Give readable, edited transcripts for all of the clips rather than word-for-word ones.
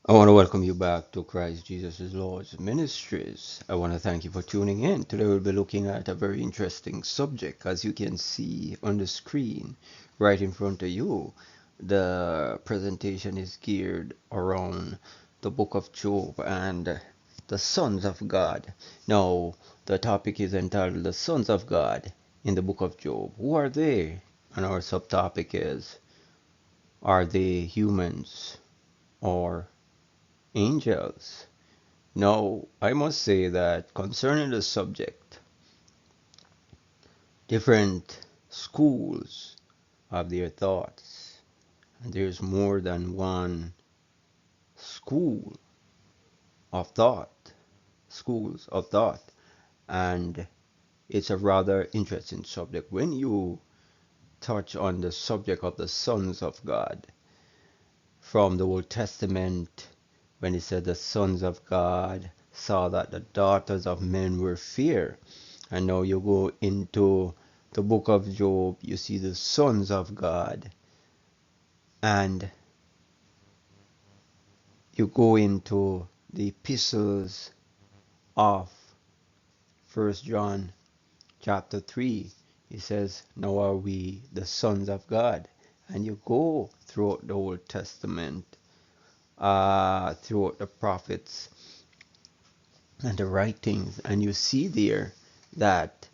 I want to welcome you back to Christ Jesus is Lord's Ministries. I want to thank you for tuning in. Today we'll be looking at a very interesting subject. As you can see on the screen right in front of you, the presentation is geared around the book of Job and the sons of God. Now, the topic is entitled The Sons of God in the book of Job. Who are they? And our subtopic is, are they humans or angels? Now, I must say that concerning the subject, different schools have their thoughts, and there's more than one school of thought, schools of thought, and it's a rather interesting subject. When you touch on the subject of the sons of God from the Old Testament, when it said the sons of God saw that the daughters of men were fair. And now you go into the book of Job, you see the sons of God. And you go into the epistles of 1 John chapter 3. He says, now are we the sons of God. And you go throughout the Old Testament, throughout the prophets and the writings, and you see there that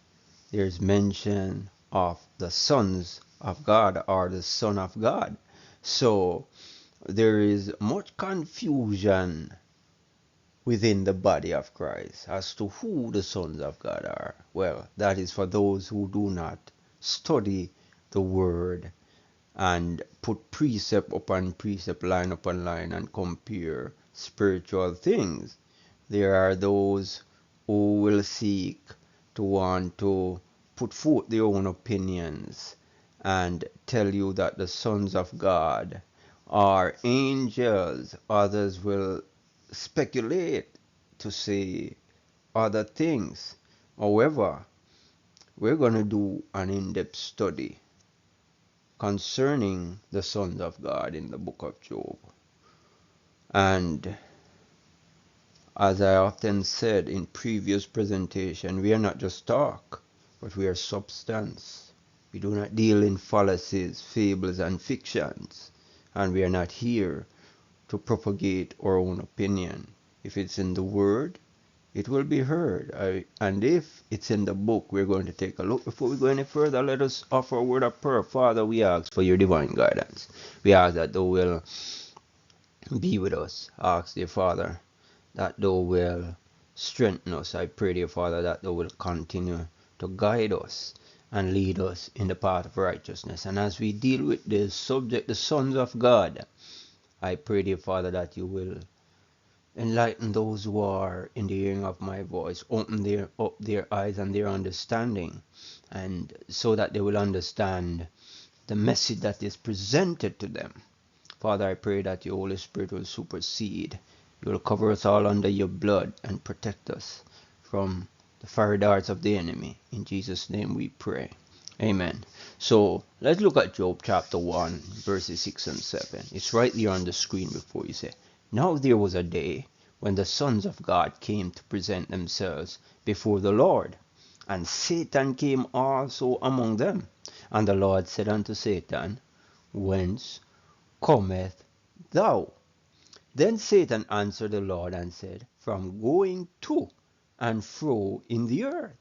there's mention of the sons of God or the Son of God. So there is much confusion within the body of Christ as to who the sons of God are. Well, that is for those who do not study the Word and put precept upon precept, line upon line, and compare spiritual things. There are those who will seek to want to put forth their own opinions and tell you that the sons of God are angels. Others will speculate to say other things. However, we're going to do an in-depth study concerning the sons of God in the book of Job. And as I often said in previous presentation, we are not just talk, but we are substance. We do not deal in fallacies, fables, and fictions. And we are not here to propagate our own opinion. If it's in the Word, it will be heard. And if it's in the book, we're going to take a look. Before we go any further, let us offer a word of prayer. Father, we ask for your divine guidance. We ask that thou will be with us. Ask, dear Father, that thou will strengthen us. I pray, dear Father, that thou will continue to guide us and lead us in the path of righteousness. And as we deal with this subject, the sons of God, I pray, dear Father, that you will enlighten those who are in the hearing of my voice, open their eyes and their understanding, and so that they will understand the message that is presented to them. Father, I pray that your Holy Spirit will supersede. You will cover us all under your blood and protect us from the fiery darts of the enemy. In Jesus' name we pray. Amen. So let's look at Job chapter 1, verses 6 and 7. It's right there on the screen before you say, now there was a day when the sons of God came to present themselves before the Lord, and Satan came also among them. And the Lord said unto Satan, whence cometh thou? Then Satan answered the Lord and said, from going to and fro in the earth,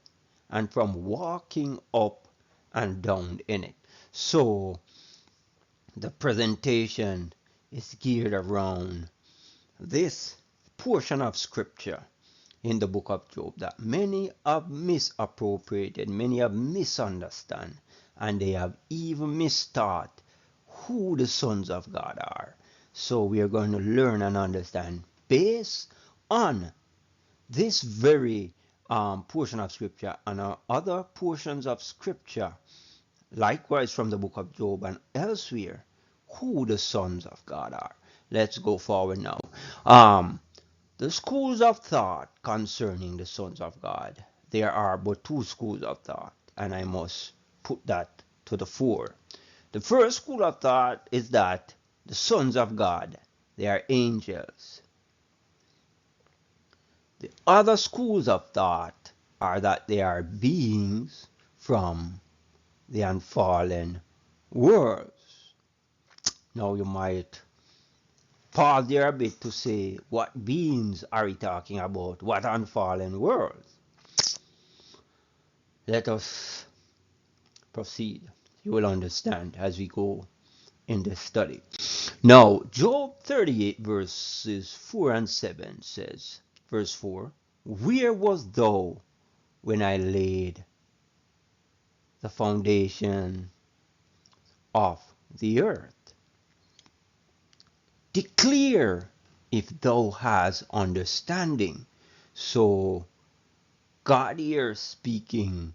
and from walking up and down in it. So the presentation is geared around this portion of scripture in the book of Job that many have misappropriated, many have misunderstood, and they have even mistaught who the sons of God are. So we are going to learn and understand based on this very portion of scripture and other portions of scripture, likewise from the book of Job and elsewhere, who the sons of God are. Let's go forward now. The schools of thought concerning the sons of God. There are but two schools of thought, and I must put that to the fore. The first school of thought is that the sons of God They are angels. The other schools of thought are that they are beings from the unfallen worlds. Now you might pause there a bit to say, what beings are we talking about? What unfallen worlds? Let us proceed. You will understand as we go in this study. Now, Job 38 verses 4 and 7 says, verse 4, where was thou when I laid the foundation of the earth? Declare if thou hast understanding. So God here speaking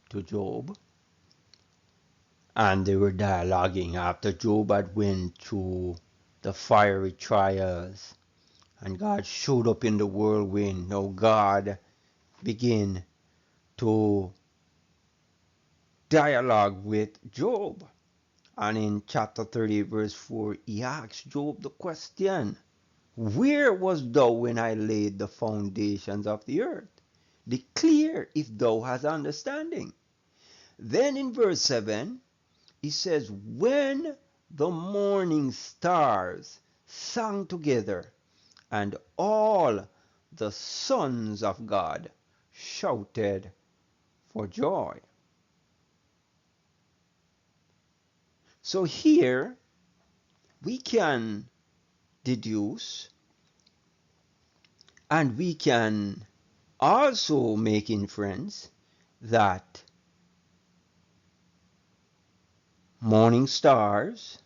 to Job, and they were dialoguing after Job had went through the fiery trials, and God showed up in the whirlwind. Now God began to dialogue with Job. And in chapter 30, verse 4, he asks Job the question, where was thou when I laid the foundations of the earth? Declare if thou hast understanding. Then in verse 7, he says, when the morning stars sang together, and all the sons of God shouted for joy. So here we can deduce, and we can also make inference that morning stars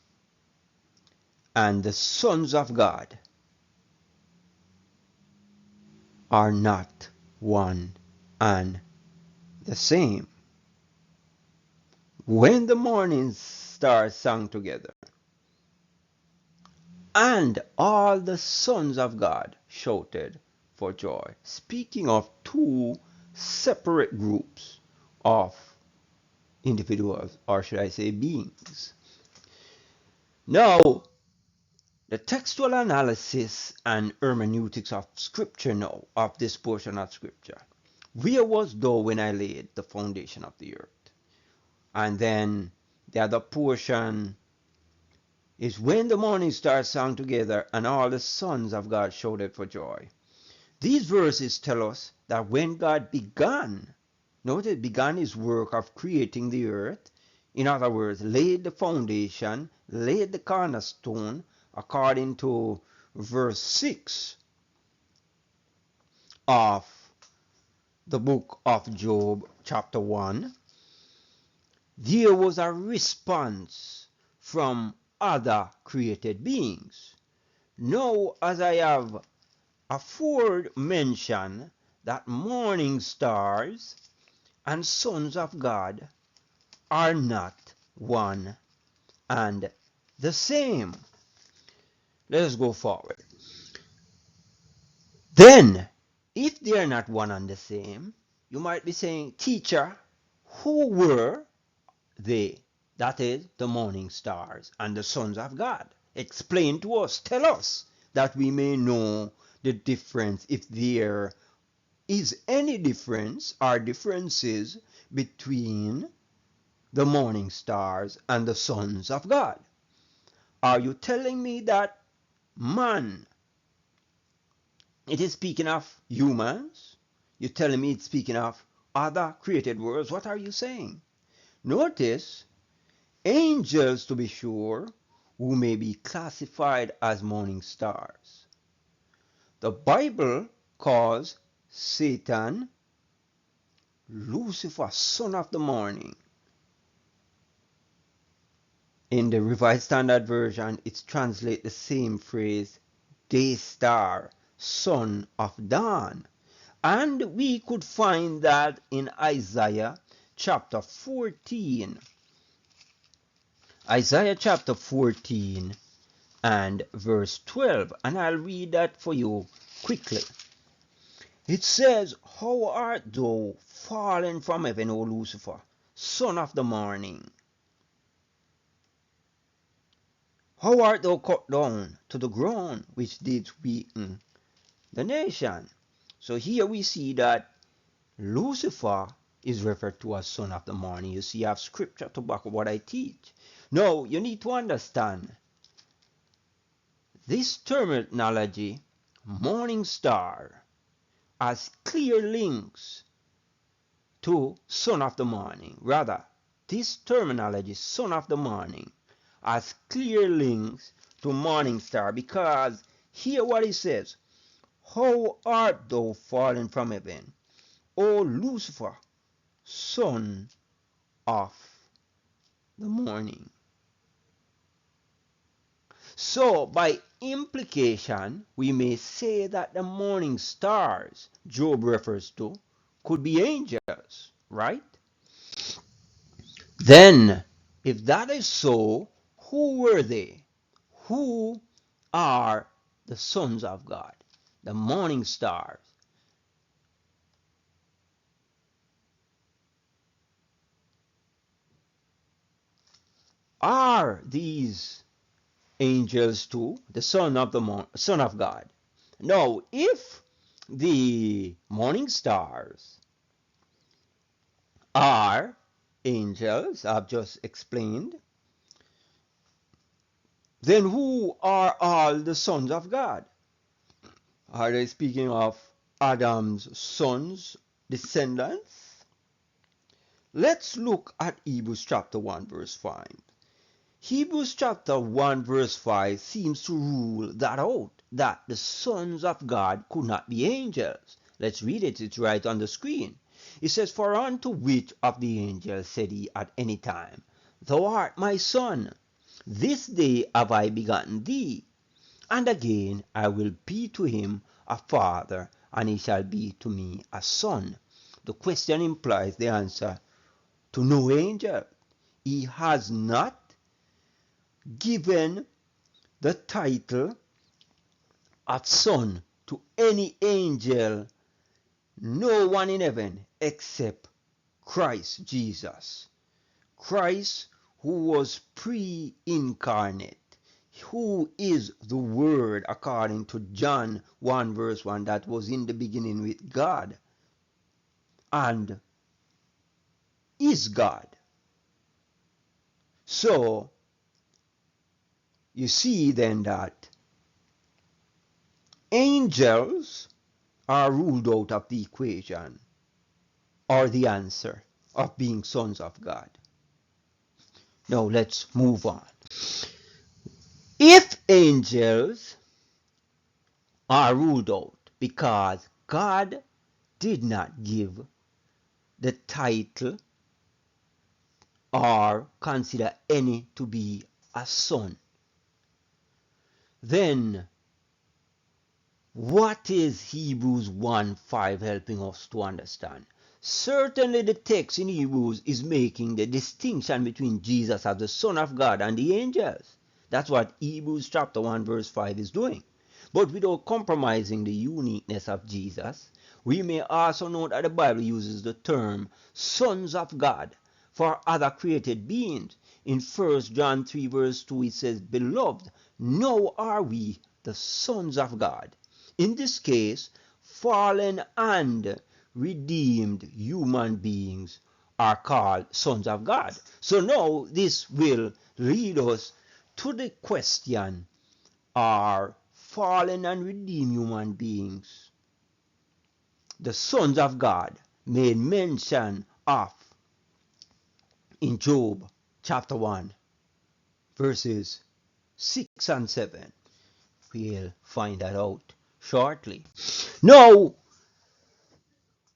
and the sons of God are not one and the same. When the morning stars sang together, and all the sons of God shouted for joy. Speaking of two separate groups of individuals, or should I say beings. Now, the textual analysis and hermeneutics of scripture now, of this portion of scripture. Where was thou when I laid the foundation of the earth? And then the other portion is when the morning stars sang together and all the sons of God shouted for joy. These verses tell us that when God began, notice began his work of creating the earth, in other words, laid the foundation, laid the cornerstone, according to verse 6 of the book of Job, chapter 1, there was a response from other created beings. Now, as I have afford mention that morning stars and sons of God are not one and the same. Let us go forward. Then, if they are not one and the same, you might be saying, teacher, who were they? That is, the morning stars and the sons of God. Explain to us, tell us, that we may know the difference, if there is any difference or differences between the morning stars and the sons of God. Are you telling me that man, it is speaking of humans? You're telling me it's speaking of other created worlds? What are you saying? Notice, angels to be sure, who may be classified as morning stars. The Bible calls Satan Lucifer, son of the morning. In the Revised Standard Version, it's translate the same phrase, day star, son of dawn. And we could find that in Isaiah chapter 14. Isaiah chapter 14 and verse 12. And I'll read that for you quickly. It says, how art thou fallen from heaven, O Lucifer, son of the morning? How art thou cut down to the ground, which did weaken the nation? So here we see that Lucifer is referred to as son of the morning. You see, I have scripture to back up what I teach. Now, you need to understand this terminology, morning star, has clear links to son of the morning. Rather, this terminology, son of the morning, has clear links to morning star, because hear what he says. How art thou fallen from heaven, O Lucifer, son of the morning? So, by implication, we may say that the morning stars Job refers to could be angels, right? Then, if that is so, who were they? Who are the sons of God, the morning stars? Are these angels too the son of God? Now, if the morning stars are angels, I've just explained, then who are all the sons of God? Are they speaking of Adam's sons, descendants? Let's look at Hebrews chapter 1 verse 5. Hebrews chapter 1 verse 5 seems to rule that out, that the sons of God could not be angels. Let's read it, it's right on the screen. It says, for unto which of the angels said he at any time, Thou art my son, this day have I begotten thee. And again I will be to him a father, and he shall be to me a son. The question implies the answer to no angel. He has not given the title of son to any angel, no one in heaven except Christ Jesus. Christ, who was pre-incarnate, who is the Word, according to John 1 verse 1, that was in the beginning with God and is God. So, you see then that angels are ruled out of the equation or the answer of being sons of God. Now let's move on. If angels are ruled out because God did not give the title or consider any to be a son, then what is Hebrews 1:5 helping us to understand? Certainly the text in Hebrews is making the distinction between Jesus as the Son of God and the angels. That's what Hebrews chapter 1 verse 5 is doing. But without compromising the uniqueness of Jesus, we may also note that the Bible uses the term sons of God for other created beings. In 1 John 3 verse 2 it says, Beloved, now are we the sons of God. In this case, fallen and redeemed human beings are called sons of God. So now this will lead us to the question, are fallen and redeemed human beings the sons of God made mention of in Job chapter 1 verses 6 and 7? We'll find that out shortly. Now,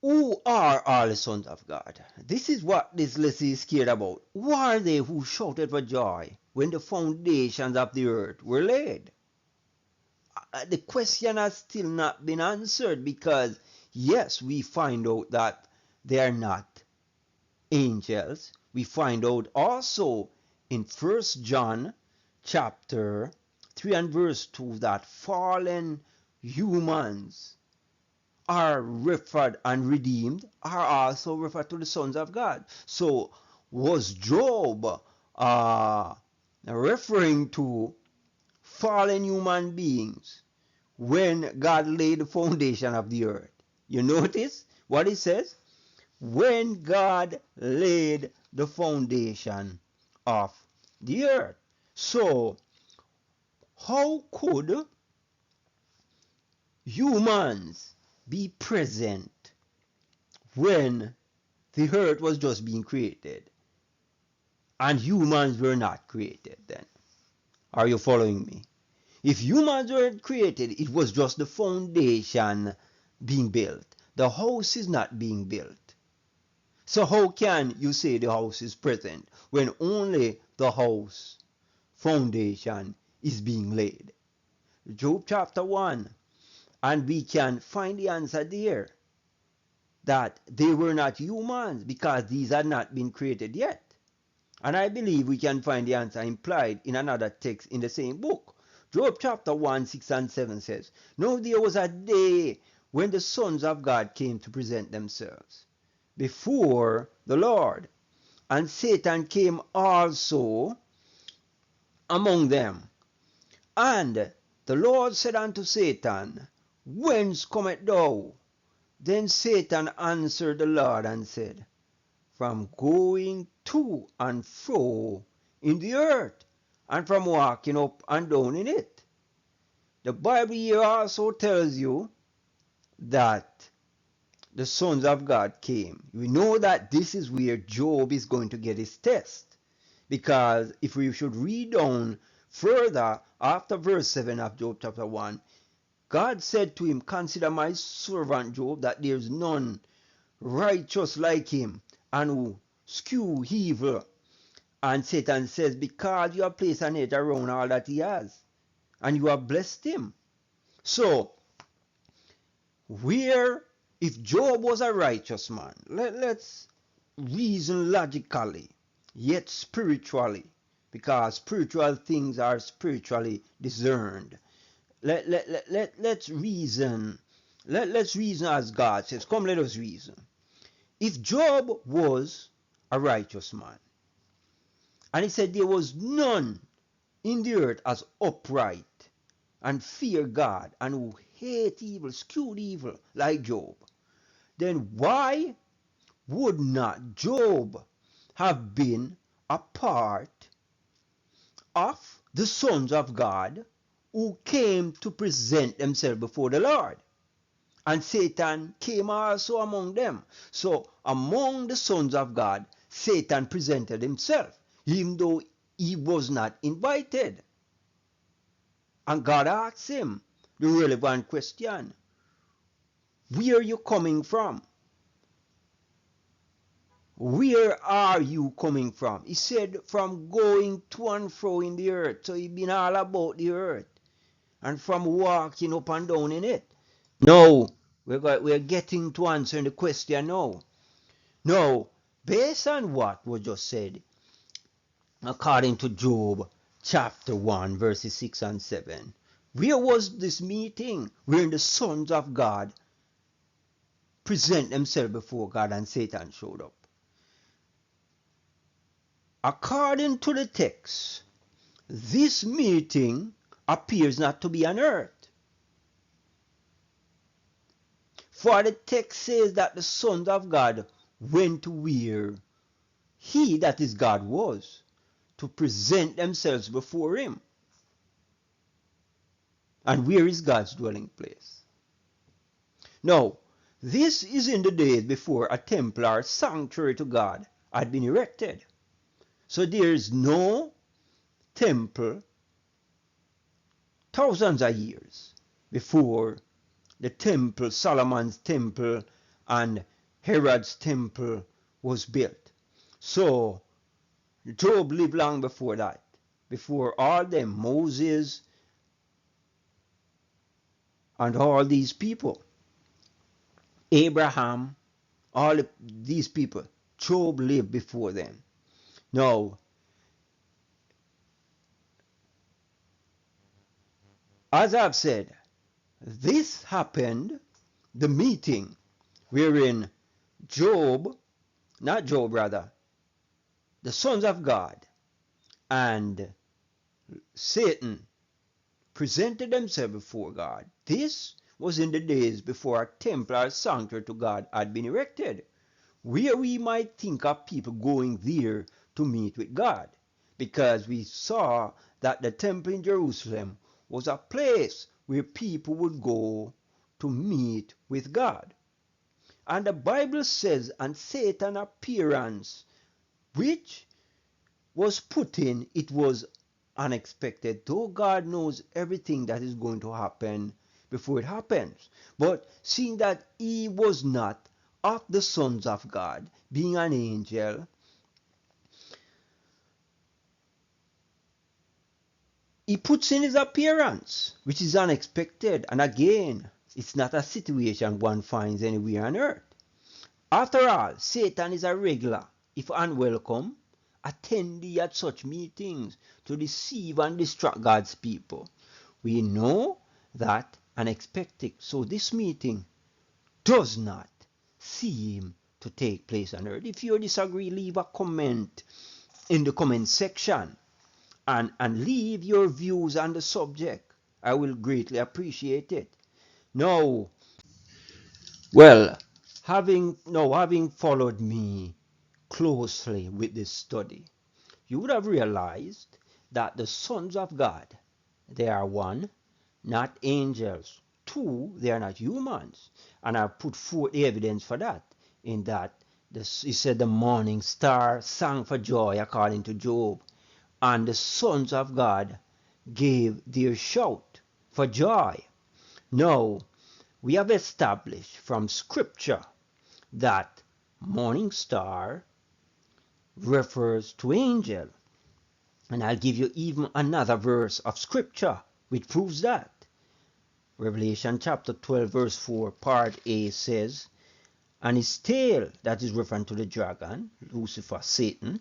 who are all the sons of God? This is what this lesson is scared about. Who are they who shouted for joy when the foundations of the earth were laid? The question has still not been answered, because yes, we find out that they are not angels. We find out also in 1 John chapter 3 and verse 2 that fallen humans are referred and redeemed, are also referred to the sons of God. So was Job referring to fallen human beings when God laid the foundation of the earth. You notice what it says? When God laid the foundation of the earth. So, how could humans be present when the earth was just being created and humans were not created then? Are you following me? If humans weren't created, it was just the foundation being built. The house is not being built. So how can you say the house is present when only the house foundation is being laid? Job chapter 1, and we can find the answer there, that they were not humans because these had not been created yet. And I believe we can find the answer implied in another text in the same book. Job chapter 1, 6 and 7 says, "Now there was a day when the sons of God came to present themselves before the Lord, and Satan came also among them. And the Lord said unto Satan, Whence comest thou? Then Satan answered the Lord and said, From going to and fro in the earth, and from walking up and down in it." The Bible here also tells you that the sons of God came. We know that this is where Job is going to get his test. Because if we should read down further after verse 7 of Job chapter 1, God said to him, "Consider my servant Job, that there is none righteous like him, and who skew evil." And Satan says, "Because you have placed an edge around all that he has, and you have blessed him." So, if Job was a righteous man, let's reason logically, yet spiritually, because spiritual things are spiritually discerned. Let's reason. Let's reason as God says. Come, let us reason. If Job was a righteous man, and he said there was none in the earth as upright and fear God and who hate evil, skewed evil like Job, then why would not Job have been a part of the sons of God who came to present themselves before the Lord? And Satan came also among them. So among the sons of God, Satan presented himself, even though he was not invited. And God asked him the relevant question, "Where are you coming from? Where are you coming from?" He said, "From going to and fro in the earth." So he'd been all about the earth, and from walking up and down in it. No, we're getting to answering the question now. No, based on what was just said, according to Job chapter 1, verses 6 and 7, where was this meeting where the sons of God present themselves before God and Satan showed up? According to the text, this meeting appears not to be on earth. For the text says that the sons of God went to where he, that is God, was, to present themselves before him. And where is God's dwelling place? Now, this is in the days before a temple or sanctuary to God had been erected. So there is no temple thousands of years before the temple, Solomon's temple and Herod's temple was built. So Job lived long before that, before all them, Moses and all these people, Abraham, all these people. Job lived before them. Now, as I've said, this happened, the meeting wherein the sons of God and Satan presented themselves before God. This was in the days before a temple or sanctuary to God had been erected, where we might think of people going there to meet with God, because we saw that the temple in Jerusalem was a place where people would go to meet with God. And the Bible says, and Satan's appearance, which was put in, it was unexpected, though God knows everything that is going to happen before it happens. But seeing that he was not of the sons of God, being an angel, he puts in his appearance, which is unexpected. And again, it's not a situation one finds anywhere on earth. After all, Satan is a regular, if unwelcome, attendee at such meetings to deceive and distract God's people. We know that and expect it. So this meeting does not seem to take place on earth. If you disagree, leave a comment in the comment section and leave your views on the subject. I will greatly appreciate it. Now, well, having followed me closely with this study, you would have realized that the sons of God, they are one, not angels. Two, they are not humans. And I put forth the evidence for that, in that he said the morning star sang for joy according to Job, and the sons of God gave their shout for joy. Now, we have established from scripture that morning star refers to angel. And I'll give you even another verse of scripture which proves that. Revelation chapter 12 verse 4 part A says, and his tail, that is referring to the dragon, Lucifer, Satan,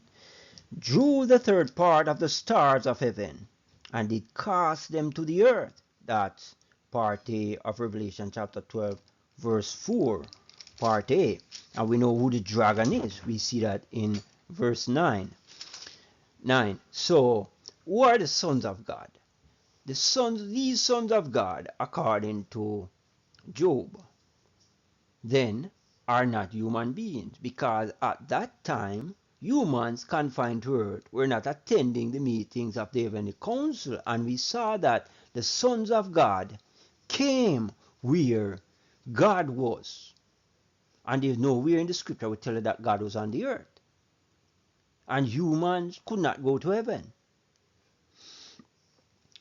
drew the third part of the stars of heaven, and did cast them to the earth. That's part A of Revelation chapter 12 verse 4, part A. And we know who the dragon is. We see that in verse 9. So, who are the sons of God? These sons of God, according to Job, then are not human beings, because at that time humans confined to earth were not attending the meetings of the heavenly council, and we saw that the sons of God came where God was, and there's nowhere in the scripture we tell you that God was on the earth, and humans could not go to heaven.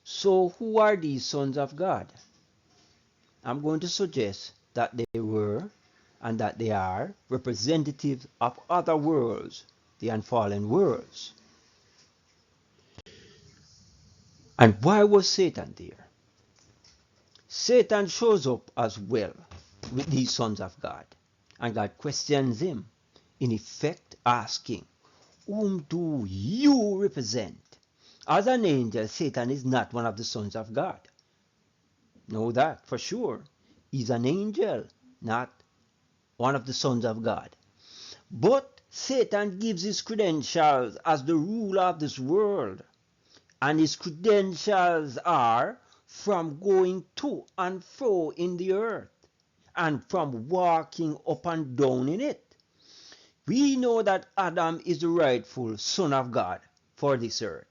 So who are these sons of God? I'm going to suggest that they were and that they are representatives of other worlds, the unfallen worlds. And why was Satan there? Satan shows up as well with these sons of God, and God questions him, in effect asking, whom do you represent? As an angel, Satan is not one of the sons of God. Know that for sure. He's an angel, not one of the sons of God. But Satan gives his credentials as the ruler of this world. And his credentials are from going to and fro in the earth, and from walking up and down in it. We know that Adam is the rightful son of God for this earth.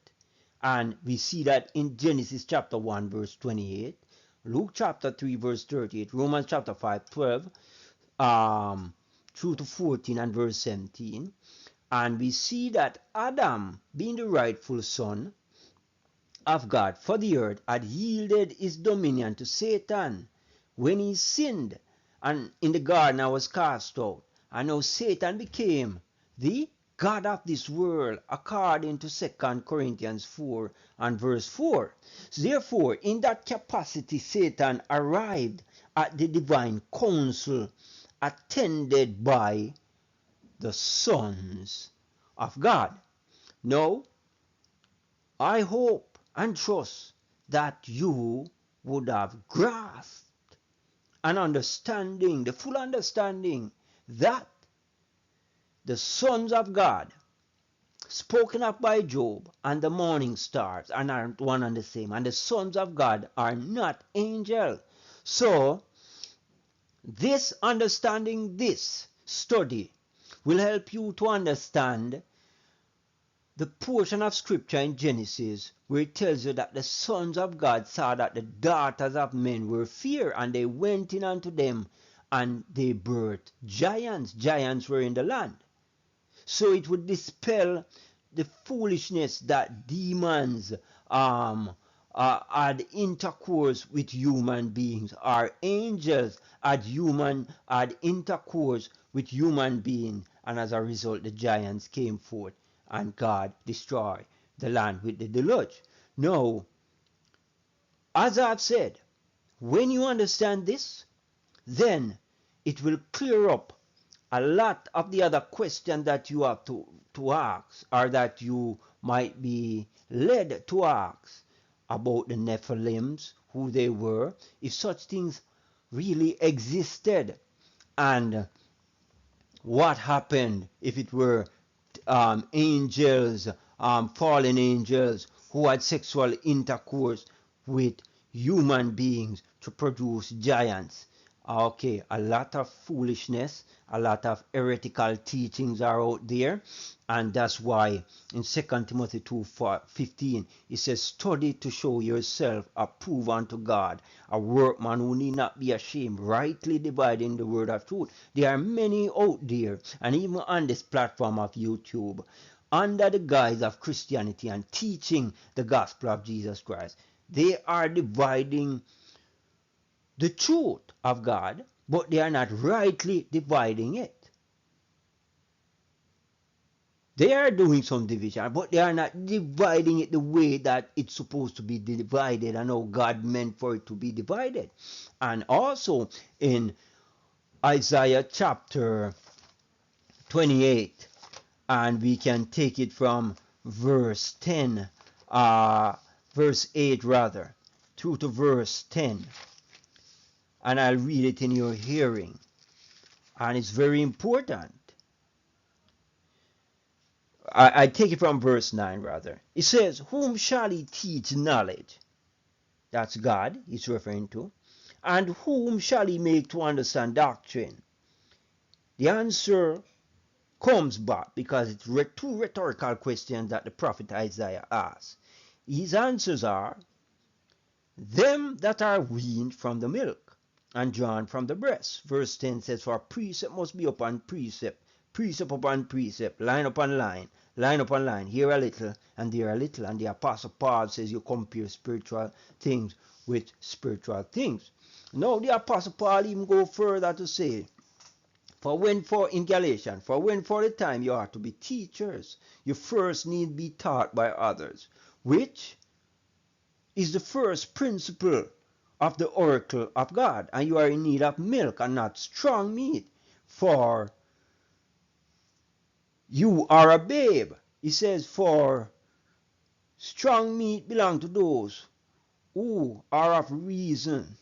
And we see that in Genesis chapter 1 verse 28, Luke chapter 3 verse 38, Romans chapter 5 12, through to 14 and verse 17. And we see that Adam, being the rightful son of God for the earth, had yielded his dominion to Satan when he sinned, and in the garden I was cast out. And now Satan became the God of this world, according to 2 Corinthians 4 and verse 4. Therefore, in that capacity, Satan arrived at the divine council, attended by the sons of God. Now, I hope and trust that you would have grasped an understanding, the full understanding, that the sons of God spoken of by Job and the morning stars are not one and the same, and the sons of God are not angels. So this understanding, this study will help you to understand the portion of scripture in Genesis where it tells you that the sons of God saw that the daughters of men were fair, and they went in unto them and they birthed giants. Giants were in the land. So it would dispel the foolishness that demons had intercourse with human beings, or angels had intercourse with human beings, and as a result the giants came forth and God destroyed the land with the deluge. Now, as I've said, when you understand this, then it will clear up a lot of the other questions that you have to ask, or that you might be led to ask about the Nephilims, who they were, if such things really existed, and what happened if it were angels, fallen angels, who had sexual intercourse with human beings to produce giants. Okay, a lot of foolishness, a lot of heretical teachings are out there, and that's why in 2 Timothy 2:15 it says, study to show yourself approved unto God, a workman who need not be ashamed, rightly dividing the word of truth. There are many out there, and even on this platform of YouTube, under the guise of Christianity and teaching the gospel of Jesus Christ, they are dividing the truth of God, but they are not rightly dividing it. They are doing some division, but they are not dividing it the way that it's supposed to be divided, and how God meant for it to be divided. And also in Isaiah chapter 28, and we can take it from verse 10, verse 8 rather, through to verse 10. And I'll read it in your hearing. And it's very important. I take it from verse 9 rather. It says, whom shall he teach knowledge? That's God he's referring to. And whom shall he make to understand doctrine? The answer comes back, because it's two rhetorical questions that the prophet Isaiah asks. His answers are, them that are weaned from the milk and drawn from the breast. Verse 10 says, for precept must be upon precept, precept upon precept, line upon line, line upon line, here a little and there a little. And the Apostle Paul says you compare spiritual things with spiritual things. Now the Apostle Paul even go further to say, in Galatians, for when for the time you are to be teachers, you first need be taught by others, which is the first principle of the oracle of God, and you are in need of milk and not strong meat, for you are a babe. He says, for strong meat belong to those who are of reason,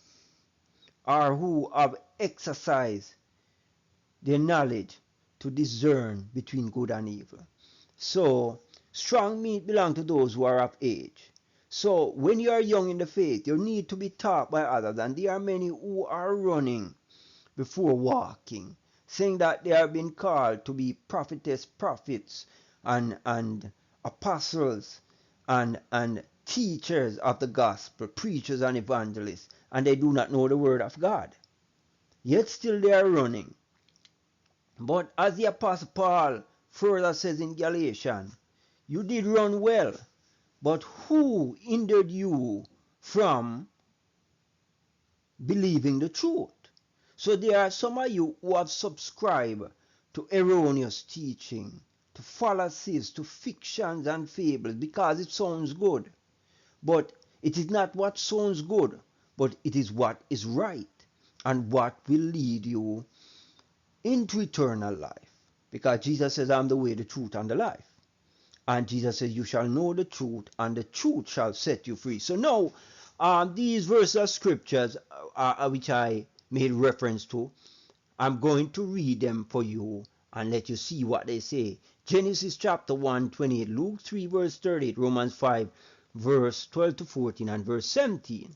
or who have exercised their knowledge to discern between good and evil. So strong meat belong to those who are of age. So when you are young in the faith, you need to be taught by others, and there are many who are running before walking, saying that they have been called to be prophetess, prophets, and apostles, and teachers of the gospel, preachers and evangelists, and they do not know the word of God. Yet still they are running. But as the Apostle Paul further says in Galatians, you did run well, but who hindered you from believing the truth? So there are some of you who have subscribed to erroneous teaching, to fallacies, to fictions and fables, because it sounds good. But it is not what sounds good, but it is what is right, and what will lead you into eternal life. Because Jesus says, I am the way, the truth, and the life. And Jesus says, you shall know the truth, and the truth shall set you free. So now, these verses of scriptures, which I made reference to, I'm going to read them for you, and let you see what they say. Genesis chapter 1, 28, Luke 3, verse 38, Romans 5, verse 12 to 14, and verse 17.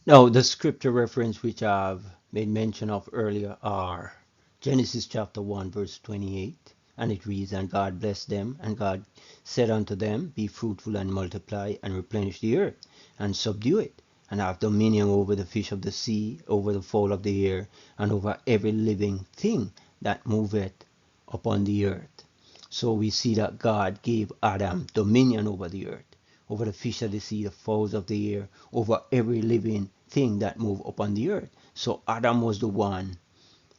Now, the scripture reference which I've made mention of earlier are Genesis chapter 1, verse 28, and it reads, And God blessed them, and God said unto them, Be fruitful and multiply, and replenish the earth, and subdue it, and have dominion over the fish of the sea, over the fowl of the air, and over every living thing that moveth upon the earth. So we see that God gave Adam dominion over the earth, over the fish of the sea, the fowls of the air, over every living thing that move upon the earth. So Adam was the one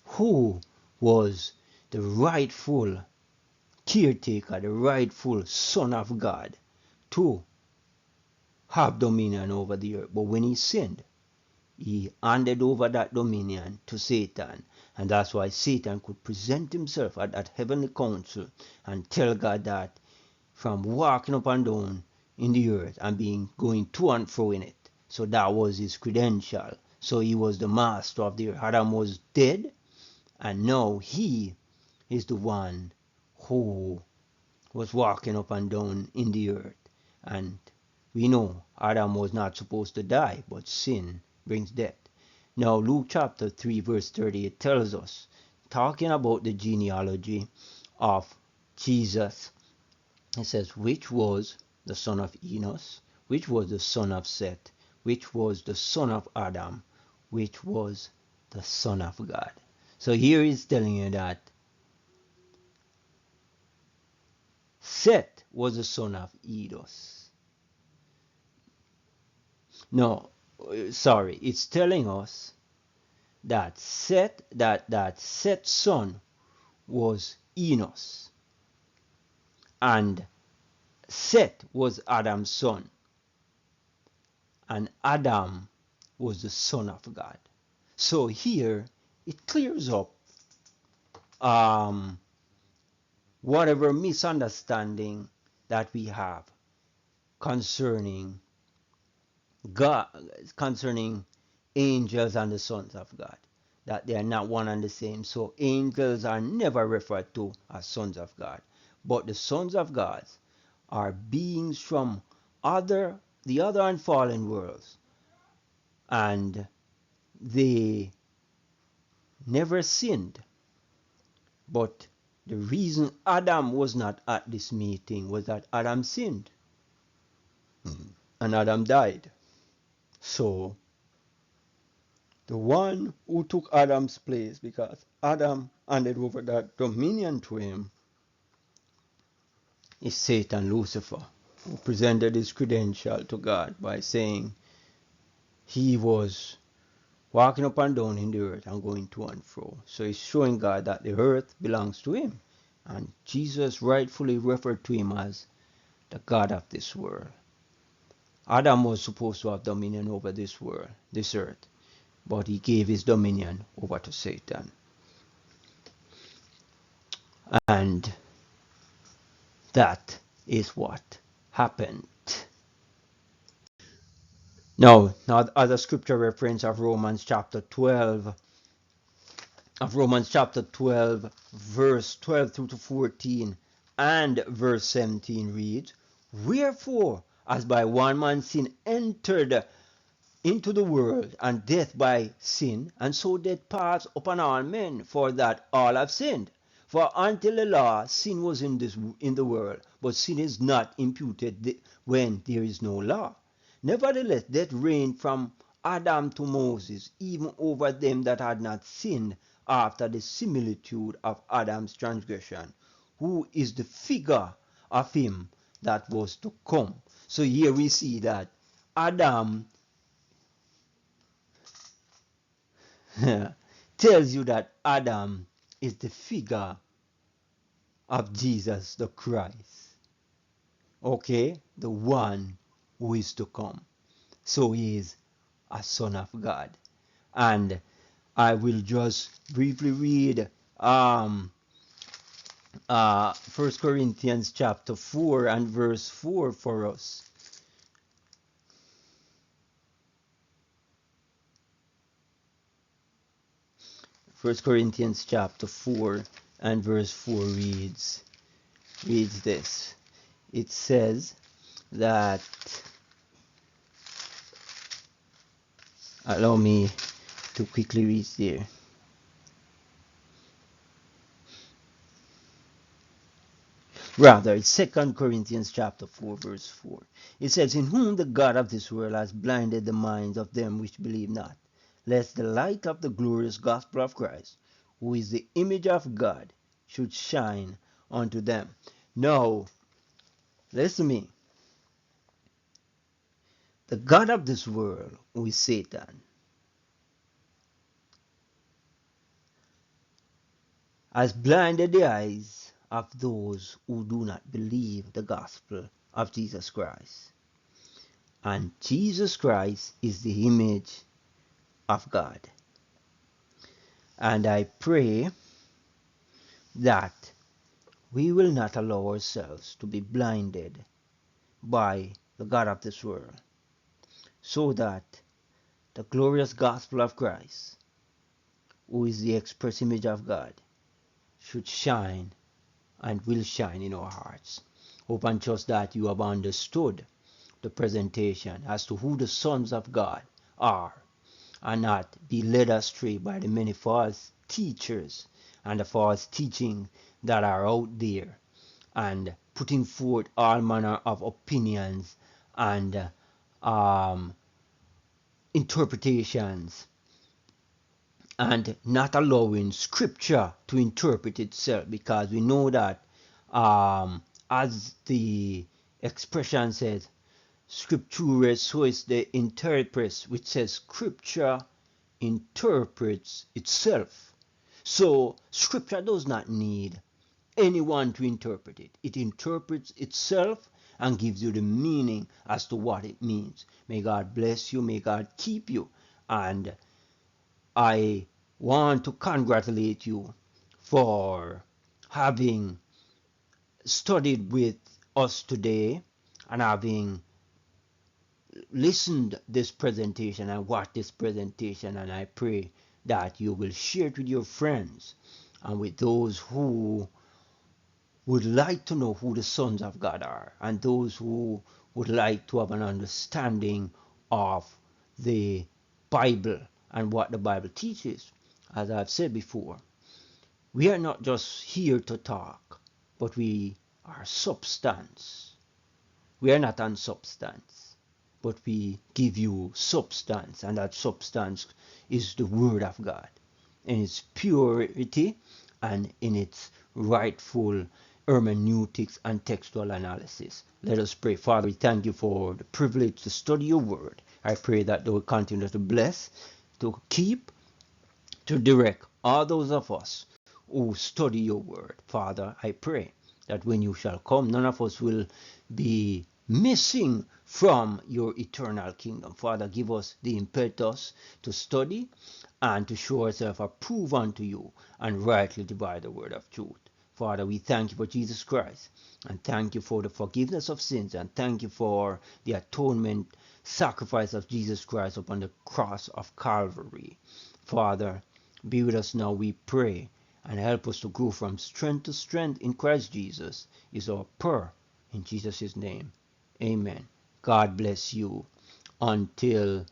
who was the rightful caretaker, the rightful son of God to have dominion over the earth. But when he sinned, he handed over that dominion to Satan. And that's why Satan could present himself at that heavenly council and tell God that from walking up and down in the earth and going to and fro in it. So that was his credential. So he was the master of the earth. Adam was dead, and now he is the one who was walking up and down in the earth. And we know Adam was not supposed to die, but sin brings death. Now, Luke chapter 3, verse 38 tells us, talking about the genealogy of Jesus, it says, which was the son of Enos, which was the son of Seth, which was the son of Adam, which was the son of God. So here he's telling you that Seth was the son of Enos. No, sorry, it's telling us that Seth's son was Enos, and Seth was Adam's son, and Adam was the son of God. So here it clears up whatever misunderstanding that we have concerning God, concerning angels and the sons of God, that they are not one and the same. So angels are never referred to as sons of God, but the sons of God are beings from the other unfallen worlds, and they never sinned. But the reason Adam was not at this meeting was that Adam sinned, and Adam died. So the one who took Adam's place, because Adam handed over that dominion to him, is Satan, Lucifer, who presented his credential to God by saying he was walking up and down in the earth and going to and fro. So he's showing God that the earth belongs to him. And Jesus rightfully referred to him as the God of this world. Adam was supposed to have dominion over this world, this earth, but he gave his dominion over to Satan. And that is what happened. Now other scripture reference of Romans chapter 12, verse 12 through to 14, and verse 17 reads, Wherefore, as by one man sin entered into the world, and death by sin, and so death passed upon all men, for that all have sinned. For until the law, sin was in the world, but sin is not imputed when there is no law. Nevertheless, death reigned from Adam to Moses, even over them that had not sinned, after the similitude of Adam's transgression, who is the figure of him that was to come. So here we see that Adam tells you that Adam is the figure of Jesus the Christ. Okay? The one who is to come. So he is a son of God. And I will just briefly read 1 Corinthians chapter 4 and verse 4 for us. 1 Corinthians chapter 4 And verse 4 reads this. It says that, allow me to quickly read there. Rather, it's 2 Corinthians chapter 4, verse 4. It says, in whom the God of this world has blinded the minds of them which believe not, lest the light of the glorious gospel of Christ, who is the image of God, should shine unto them. Now, listen to me. The God of this world, who is Satan, has blinded the eyes of those who do not believe the gospel of Jesus Christ. And Jesus Christ is the image of God. And I pray that we will not allow ourselves to be blinded by the God of this world, so that the glorious gospel of Christ, who is the express image of God, should shine and will shine in our hearts. Hope and trust that you have understood the presentation as to who the sons of God are, and not be led astray by the many false teachers and the false teaching that are out there, and putting forth all manner of opinions and interpretations, and not allowing scripture to interpret itself, because we know that as the expression says, scripture so is the interprets, which says scripture interprets itself. So scripture does not need anyone to interpret it. It interprets itself and gives you the meaning as to what it means. May God bless you. May God keep you. And I want to congratulate you for having studied with us today and having listened this presentation and watched this presentation, and I pray that you will share it with your friends and with those who would like to know who the sons of God are, and those who would like to have an understanding of the Bible and what the Bible teaches. As I've said before, we are not just here to talk, but we are substance. We are not unsubstance, but we give you substance, and that substance is the Word of God in its purity and in its rightful hermeneutics and textual analysis. Let us pray. Father, we thank you for the privilege to study your word. I pray that they will continue to bless, to keep, to direct all those of us who study your word. Father, I pray that when you shall come, none of us will be missing from your eternal kingdom. Father, give us the impetus to study and to show ourselves approved unto you and rightly divide the word of truth. Father, we thank you for Jesus Christ, and thank you for the forgiveness of sins, and thank you for the atonement sacrifice of Jesus Christ upon the cross of Calvary. Father, be with us now, we pray, and help us to grow from strength to strength in Christ Jesus, is our prayer in Jesus' name. Amen. God bless you until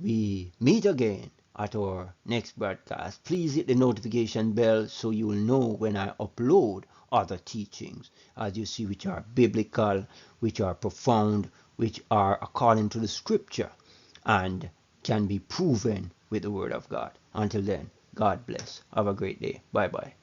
we meet again at our next broadcast. Please hit the notification bell so you will know when I upload other teachings, as you see, which are biblical, which are profound, which are according to the scripture, and can be proven with the word of God. Until then, God bless. Have a great day. Bye bye.